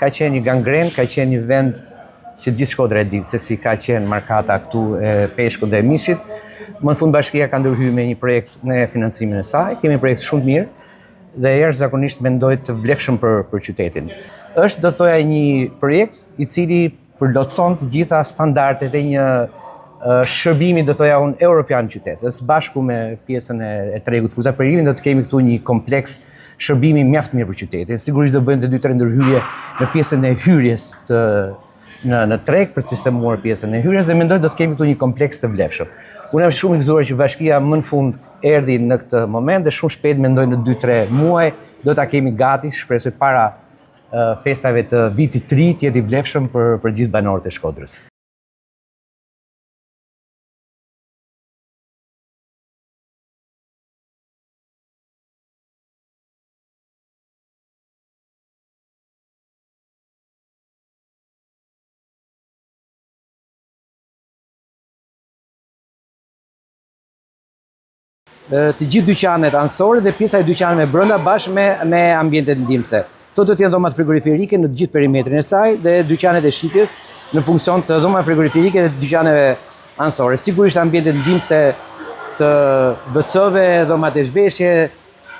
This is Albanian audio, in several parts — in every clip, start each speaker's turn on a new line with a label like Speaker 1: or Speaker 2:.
Speaker 1: ka qenë një gangren, ka qenë një vend që gjithë Shkodra e di se si ka qenë markata këtu e peshkut dhe e mishit. Më në fund bashkia ka ndërhyr me një projekt në financimin e saj, kemi projekt shumë mirë dhe jashtëzakonisht mendoj të vlefshëm për qytetin. Është do të thoja një projekt i cili përlotëson të gjitha standardet e një shërbimi do të thoja unë europian qytet. Së bashku me pjesën e tregut fruta perimin do të kemi këtu një kompleks shërbimi mjaft mirë për qytetin. Sigurisht do bëjmë të 2-3 ndërhyrje në pjesën e hyrjes në treg për të sistemuar pjesën e hyrjes dhe mendoj do të kemi këtu një kompleks të vlefshëm. Unë jam shumë i gëzuar që bashkia më në fund erdhi në këtë moment dhe shumë shpejt mendoj në 2-3 muaj do ta kemi gati, shpresoj para festave të vitit të ri të jetë i vlefshëm për gjithë banorët e Shkodrës. Të gjithë dyqanet anësore dhe pjesa e dyqaneve brenda bashkë me ambientet ndihmëse. Këto do të jenë dhomat frigoriferike në të gjithë perimetrin e saj dhe dyqanet e shitjes në funksion të dhomave frigoriferike dhe dyqaneve anësore. Sigurisht ambientet ndihmëse të WC-ve, dhomat e zhveshje,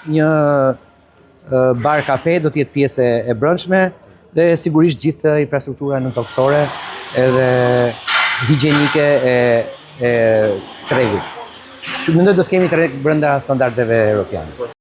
Speaker 1: një bar kafe do të jetë pjesë e brendshme dhe sigurisht gjithë infrastruktura nëntokësore edhe higjienike e tregut. Mendoj do të kemi treg brenda standardeve europiane.